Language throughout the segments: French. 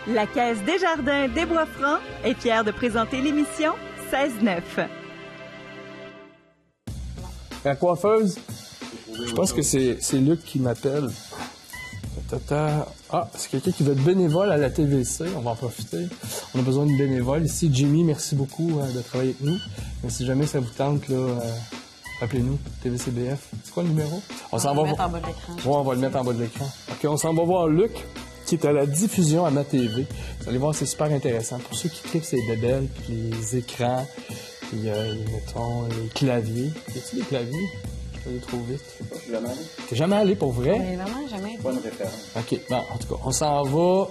La Caisse Desjardins des Bois-Francs est fière de présenter l'émission 16-9. La coiffeuse, je pense que c'est Luc qui m'appelle. Ah, c'est quelqu'un qui veut être bénévole à la TVC. On va en profiter. On a besoin de bénévoles ici. Jimmy, merci beaucoup de travailler avec nous. Mais si jamais ça vous tente, là, appelez-nous, TVCBF. C'est quoi le numéro? On va le mettre en bas de l'écran. Oui, on va le mettre en bas de l'écran. OK, on s'en va voir Luc, qui est à la diffusion à ma TV. Vous allez voir, c'est super intéressant. Pour ceux qui trippent ces bébelles, puis les écrans, puis mettons, les claviers. Y a-t-il des claviers? Je vais aller trop vite. Je suis jamais allé. T'es jamais allé pour vrai? Mais vraiment jamais. Bonne référence. OK. Bon, en tout cas, on s'en va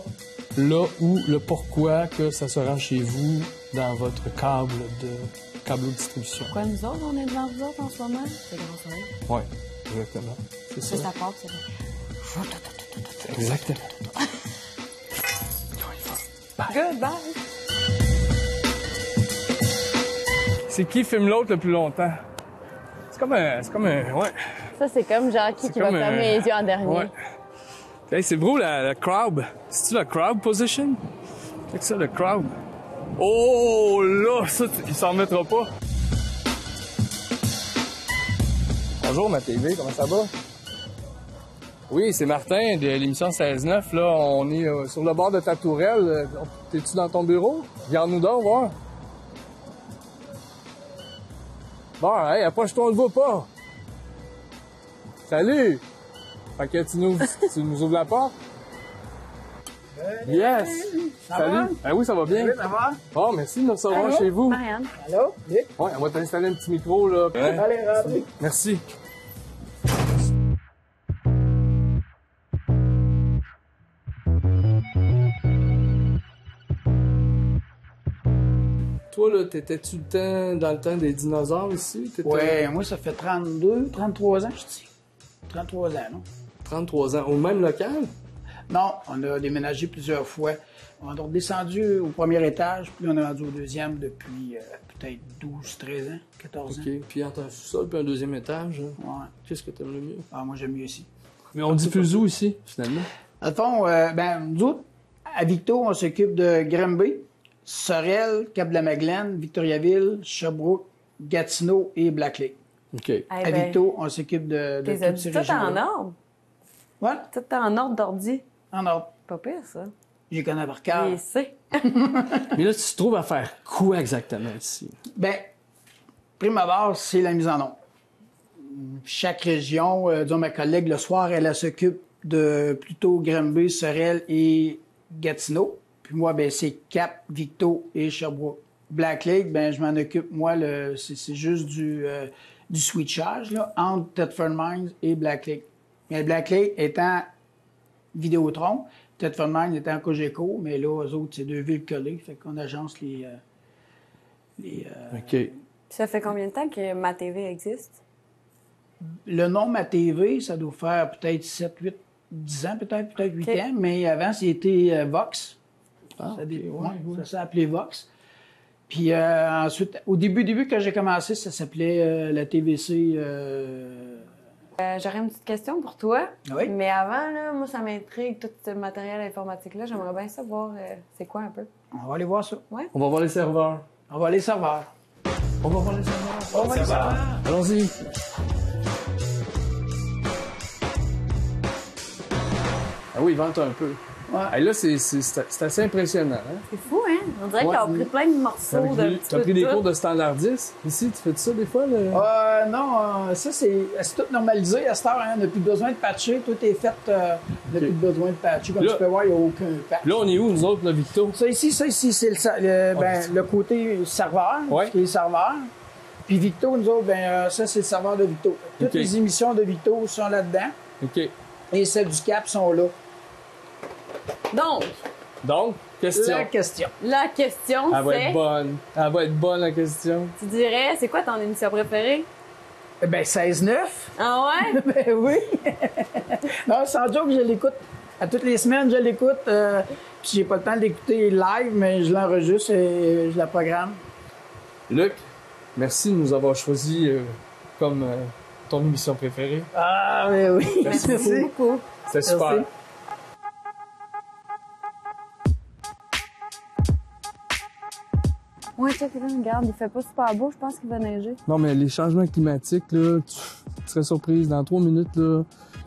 là où le pourquoi que ça se rend chez vous dans votre câble de distribution. Quoi, nous autres, on est devant vous autres en ce moment? C'est grand soleil. Oui, exactement. C'est ça. C'est sa porte, c'est Exactement. Goodbye! C'est qui filme l'autre le plus longtemps? C'est comme un, ouais. Ça, c'est comme Jackie qui va fermer les yeux en dernier. Ouais. Hey, c'est beau, la crowd. C'est-tu la crowd position? C'est ça, le crowd. Oh, là, ça, il s'en remettra pas. Bonjour, ma TV, comment ça va? Oui, c'est Martin de l'émission 16-9. Là, on est sur le bord de ta tourelle. T'es-tu dans ton bureau? Regarde-nous donc, voir. Bon, hey, approche-toi, on le voit pas. Salut! Fait que tu nous ouvres la porte? Yes! Salut! Ah oui, ça va bien? Oui, ça va? Bon, merci de nous recevoir chez vous. Marianne. Allô? Nick? Ouais, on va t'installer un petit micro, là. Allez, rentrez. Merci. Toi, là, t'étais-tu dans le temps des dinosaures ici? Oui, moi, ça fait 33 ans, je dis. 33 ans, non? 33 ans. Au même local? Non, on a déménagé plusieurs fois. On est descendu au premier étage, puis on est rendu au deuxième depuis peut-être 12, 13 ans, 14 ans. OK. Puis entre un sous-sol puis un deuxième étage, Ouais. qu'est-ce que t'aimes le mieux? Ah, moi, j'aime mieux ici. Mais on diffuse où ici, finalement? Dans le fond, nous autres, à Victo, on s'occupe de Granby, Sorel, Cap-de-la-Madeleine, Victoriaville, Sherbrooke, Gatineau et Black Lake. OK. À Victo, on s'occupe de toutes ces Tout régions. en ordre. Ouais, Tout en ordre d'ordi. en ordre. Pas pire, ça. J'y connais par cœur. Et c'est. Mais là, tu te trouves à faire quoi exactement ici? Ben, prime abord, c'est la mise en onde. Chaque région, disons, ma collègue, le soir, elle s'occupe de plutôt Granby, Sorel et Gatineau. Puis moi, ben, c'est Cap, Victo et Sherbrooke. Black Lake, ben, je m'en occupe, moi, c'est juste du switchage, là, entre Thetford Mines et Black Lake. Mais Black Lake étant Vidéotron, Thetford Mines étant Cogeco, mais là, eux autres, c'est deux villes collées, fait qu'on agence les OK. Ça fait combien de temps que ma TV existe? Le nom Ma TV, ça doit faire peut-être 7, 8, 10 ans, peut-être 8 OK. ans, mais avant, c'était Vox. Ah, Ça, OK, ouais. ça s'est appelé Vox. Puis ensuite, au début, quand j'ai commencé, ça s'appelait la TVC. J'aurais une petite question pour toi. Oui. Mais avant, là, moi, ça m'intrigue, tout ce matériel informatique-là. J'aimerais bien savoir c'est quoi un peu. On va aller voir ça. On va voir les serveurs. On va aller savoir. On va voir les serveurs. On va les serveurs. Allons-y. Ah oui, vente un peu. Ouais. Hey, là, c'est assez impressionnant. Hein? C'est fou, hein? On dirait qu'ils ont pris plein de morceaux de petits T'as peu pris de des tout. cours de standardiste? Ici, tu fais ça des fois? Là? Non, ça, c'est tout normalisé à cette heure. Hein. On n'a plus besoin de patcher. Tout est fait. On n'a plus besoin de patcher. Comme Là- tu peux voir, il n'y a aucun patch. Là, on est où, nous autres, là, Victo? Ça ici, c'est le côté serveur, Ouais. ce qui est serveur. Puis Victo, nous autres, ça, c'est le serveur de Victo. Toutes OK. les émissions de Victo sont là-dedans. OK. Et celles du Cap sont là. Donc, question. La question. la question, Elle va être c'est... bonne. Elle va être bonne, la question. Tu dirais, c'est quoi ton émission préférée? 16-9. Ah ouais? Ben oui. Non, sans joke, je l'écoute. À toutes les semaines, je l'écoute. Puis j'ai pas le temps de l'écouter live, mais je l'enregistre et je la programme. Luc, merci de nous avoir choisi comme ton émission préférée. Ah, mais oui. Merci Merci. Beaucoup. C'était super. Merci. Ouais, check, là, regarde, il fait pas super beau, je pense qu'il va neiger. Non, mais les changements climatiques, là, tu serais surprise. Dans 3 minutes, là,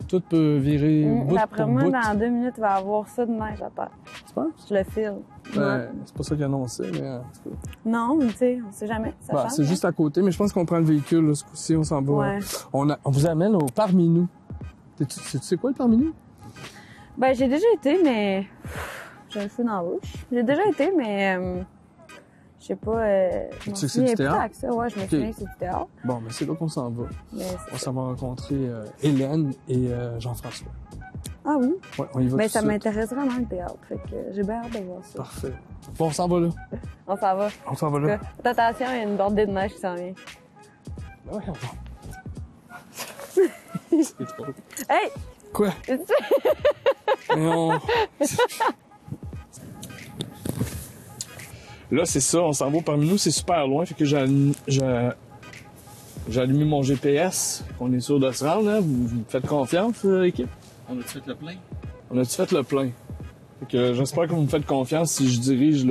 tout peut virer bout D'après pour moi, bout. dans 2 minutes, il va y avoir ça de neige à terre. Tu penses? Je le file. Ben, c'est pas ça qu'il annonçait, mais en tout cas. Non, mais tu sais, on sait jamais. Ça change, C'est juste à côté, mais je pense qu'on prend le véhicule, là, ce coup-ci, on s'en va. Ouais. On vous amène au Parmi nous. Tu sais quoi, le Parmi nous? Ben, j'ai déjà été, mais... J'ai un feu dans la bouche. J'ai déjà été, mais... Je sais pas... je m'en Tu sais que c'est souviens du plus théâtre? tant que ça. Ouais, je me souviens que c'est du théâtre. Bon, mais c'est là qu'on s'en va. Mais On s'en va rencontrer Hélène et Jean-François. Ah oui? Ouais, on y va Ben, tout ça de suite. m'intéresse vraiment le théâtre. Fait que j'ai bien hâte de voir ça. Parfait. Bon, on s'en va là. On s'en va. On s'en va là. Faites attention, il y a une bordée de neige qui s'en vient. Ouais, on va. C'est trop. Hey! Quoi? Mais on... Là, c'est ça, on s'en va parmi nous, c'est super loin, fait que j'ai allumé mon GPS, on est sûr de se rendre, hein? Vous me faites confiance, l'équipe? On a-tu fait le plein? On a-tu fait le plein? Fait que j'espère que vous me faites confiance si je dirige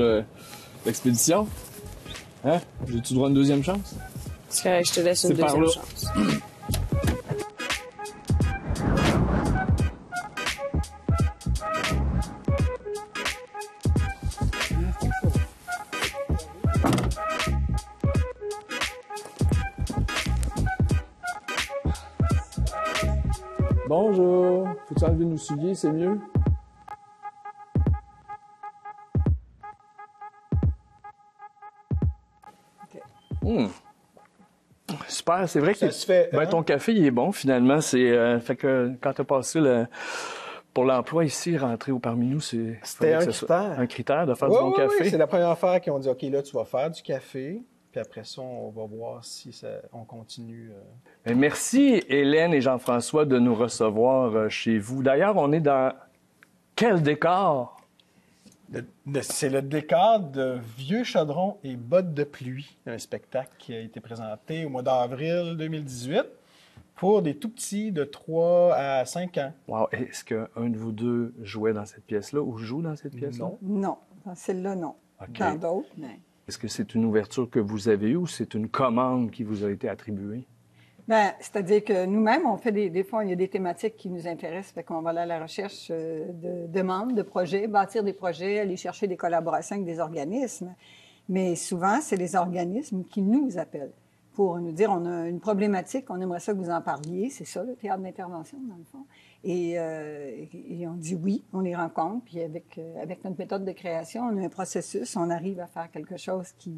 l'expédition. Hein? J'ai-tu droit à une deuxième chance? C'est correct, je te laisse une C'est par deuxième là. chance. Bonjour! Faut-tu enlever nos souliers, c'est mieux? Super, c'est vrai que Ça se fait, hein? ton café il est bon finalement. C'est fait que quand tu as passé pour l'emploi ici, rentrer au parmi nous, C'était fallait que un ce soit critère. un critère de faire Oui, du bon café. oui, c'est la première affaire qu'ils ont dit, OK, là, tu vas faire du café, puis après ça, on va voir si on continue. Ben, merci Hélène et Jean-François de nous recevoir chez vous. D'ailleurs, on est dans quel décor? C'est le décor de Vieux chaudron et bottes de pluie, un spectacle qui a été présenté au mois d'avril 2018 pour des tout-petits de 3 à 5 ans. Wow, est-ce qu'un de vous deux jouait dans cette pièce-là ou joue dans cette pièce-là? Non. Non, dans celle-là, non. OK. Dans d'autres, mais... Est-ce que c'est une ouverture que vous avez eue ou c'est une commande qui vous a été attribuée? Ben, c'est-à-dire que nous-mêmes, on fait des fois, il y a des thématiques qui nous intéressent, fait qu'on va aller à la recherche de demandes, de projets, bâtir des projets, aller chercher des collaborations avec des organismes. Mais souvent, c'est les organismes qui nous appellent pour nous dire, on a une problématique, on aimerait ça que vous en parliez. C'est ça, le théâtre d'intervention, dans le fond. Et on dit oui, on les rencontre, puis avec notre méthode de création, on a un processus, on arrive à faire quelque chose qui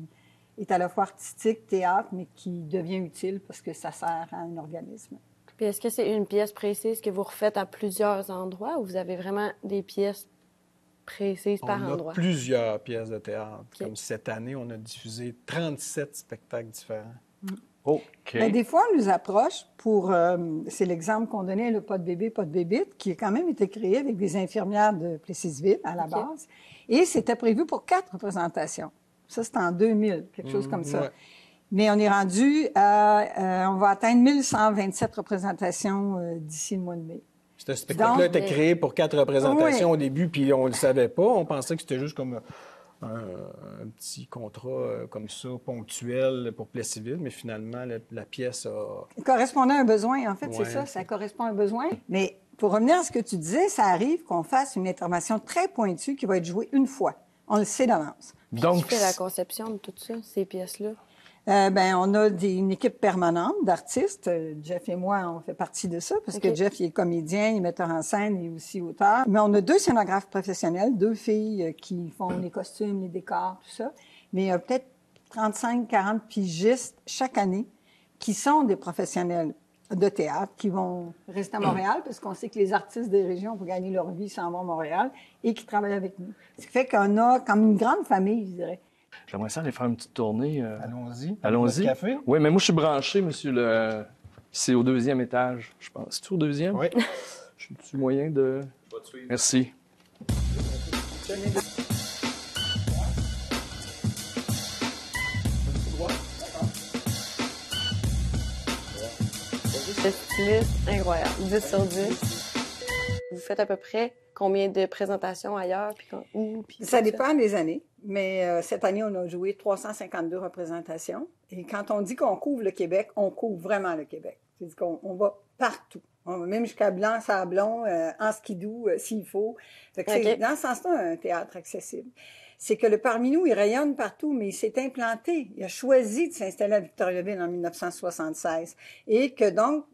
est à la fois artistique, théâtre, mais qui devient utile parce que ça sert à un organisme. Puis est-ce que c'est une pièce précise que vous refaites à plusieurs endroits ou vous avez vraiment des pièces précises par On endroit? a plusieurs pièces de théâtre. OK. Comme cette année, on a diffusé 37 spectacles différents. OK. Ben, des fois, on nous approche pour... c'est l'exemple qu'on donnait, le Pas de bébé, pas de bébite, qui a quand même été créé avec des infirmières de Plessisville à la OK. base. Et c'était prévu pour 4 représentations. Ça, c'était en 2000, quelque chose comme ça. ouais. Mais on est rendu à... on va atteindre 1127 représentations d'ici le mois de mai. Ce spectacle-là Donc, était créé pour 4 représentations oui. au début, puis on ne le savait pas. On pensait que c'était juste comme un petit contrat comme ça, ponctuel pour Plessisville, mais finalement, la pièce a... Ça correspondait à un besoin, en fait, c'est Ouais. ça, ça correspond à un besoin. Mais pour revenir à ce que tu disais, ça arrive qu'on fasse une intervention très pointue qui va être jouée une fois. On le sait d'avance. Donc, Qui fait la conception de tout ça, ces pièces-là? Ben, on a une équipe permanente d'artistes. Jeff et moi, on fait partie de ça, parce OK. que Jeff, il est comédien, il est metteur en scène, il est aussi auteur. Mais on a 2 scénographes professionnels, 2 filles qui font les costumes, les décors, tout ça. Mais il y a peut-être 35, 40 pigistes chaque année qui sont des professionnels de théâtre, qui vont rester à Montréal, parce qu'on sait que les artistes des régions, pour gagner leur vie, s'en vont à Montréal, et qui travaillent avec nous. Ce qui fait qu'on a comme une grande famille, je dirais. j'aimerais ça aller faire une petite tournée. Allons-y. Allons-y. Le café? Oui, mais moi, je suis branché, monsieur. C'est au 2e étage, je pense. C'est-tu au 2e? Oui. Je suis moyen de... Merci. Le styliste, incroyable. 10 sur 10. Vous faites à peu près combien de présentations ailleurs, puis où, puis Ça dépend des années, mais cette année, on a joué 352 représentations. Et quand on dit qu'on couvre le Québec, on couvre vraiment le Québec. C'est-à-dire qu'on va partout. On va même jusqu'à Blanc-Sablon, en skidoo, s'il faut. Fait que c'est, dans ce sens-là, un théâtre accessible. C'est que le Parmi nous, il rayonne partout, mais il s'est implanté. Il a choisi de s'installer à Victoriaville en 1976. Et que donc,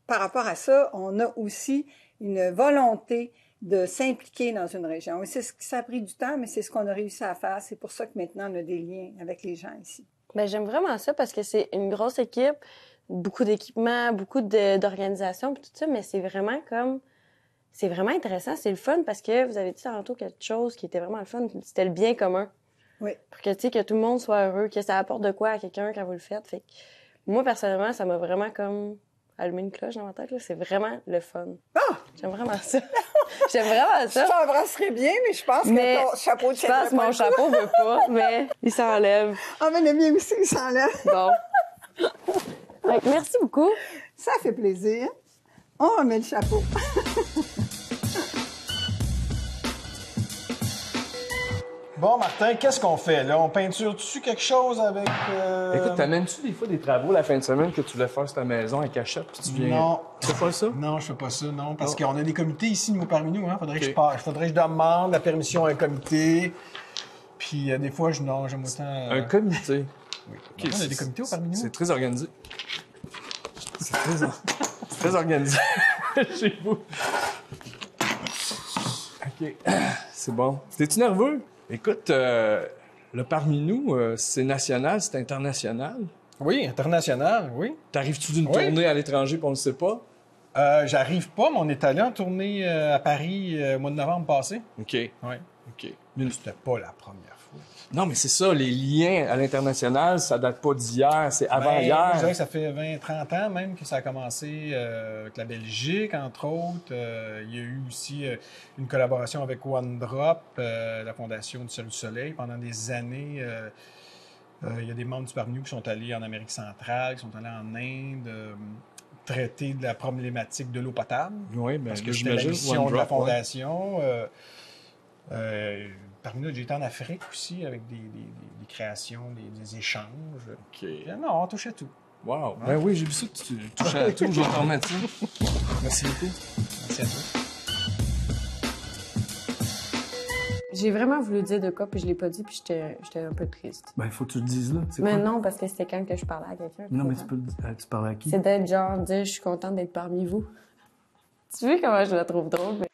par rapport à ça, on a aussi une volonté de s'impliquer dans une région. Et c'est ce qui ça a pris du temps, mais c'est ce qu'on a réussi à faire. C'est pour ça que maintenant, on a des liens avec les gens ici. Ben, j'aime vraiment ça parce que c'est une grosse équipe, beaucoup d'équipements, beaucoup d'organisations, puis tout ça, mais c'est vraiment intéressant, c'est le fun parce que vous avez dit tantôt quelque chose qui était vraiment le fun, c'était le bien commun. Oui. Pour que, tu sais, que tout le monde soit heureux, que ça apporte de quoi à quelqu'un quand vous le faites. Fait que moi, personnellement, ça m'a vraiment comme allumé une cloche dans ma tête, là. C'est vraiment le fun. Ah! J'aime vraiment ça. J'aime vraiment ça. Je t'embrasserais bien, mais je pense que ton chapeau de je pense que mon chapeau veut pas, mais il s'enlève. Ah, mais le mien aussi, il s'enlève. Bon. Donc, merci beaucoup. Ça fait plaisir. On remet le chapeau. Bon, Martin, qu'est-ce qu'on fait, là? On peinture-tu quelque chose avec... Écoute, t'amènes-tu des fois des travaux la fin de semaine que tu voulais faire sur ta maison à cachette, puis tu viens... Non. Tu fais pas ça? Non, je fais pas ça, non. Parce qu'on a des comités ici, nous, parmi nous, hein. Faudrait que je demande la permission à un comité. Puis, des fois, j'aime autant... Un comité? Oui. Okay, On a des comités parmi nous. C'est très organisé. C'est très organisé chez vous. OK. C'est bon. T'es-tu nerveux? Écoute, le Parmi nous, c'est national, c'est international. Oui, international, oui. T'arrives-tu d'une Oui. tournée à l'étranger puis on le sait pas? J'arrive pas, mais on est allé en tournée à Paris au mois de novembre passé. OK. Oui. OK. Mais c'était pas la première fois. Non, mais c'est ça, les liens à l'international, ça date pas d'hier, c'est Ben, avant-hier. je dirais que ça fait 20-30 ans même que ça a commencé avec la Belgique, entre autres. Il y a eu aussi une collaboration avec One Drop, la Fondation du Salut du Soleil. Pendant des années, il y a des membres du Parmi nous qui sont allés en Amérique centrale, qui sont allés en Inde, traiter de la problématique de l'eau potable. Oui, bien, Parce que c'était la mission de la Fondation. Parmi nous, j'ai été en Afrique aussi avec des créations, des échanges. OK. Non, on touchait tout. Wow. Ben oui, j'ai vu ça que tu touchais à tout. Je vais t'en remettre ça. Merci beaucoup. Merci à toi. J'ai vraiment voulu dire de quoi, puis je l'ai pas dit, puis j'étais un peu triste. Ben, il faut que tu le dises là. C'est Mais quoi? non, parce que c'était quand que je parlais à quelqu'un. Non, mais tu peux le dire. Tu parles à qui? C'est d'être genre, dire, je suis contente d'être parmi vous. Tu vois comment je la trouve drôle, mais...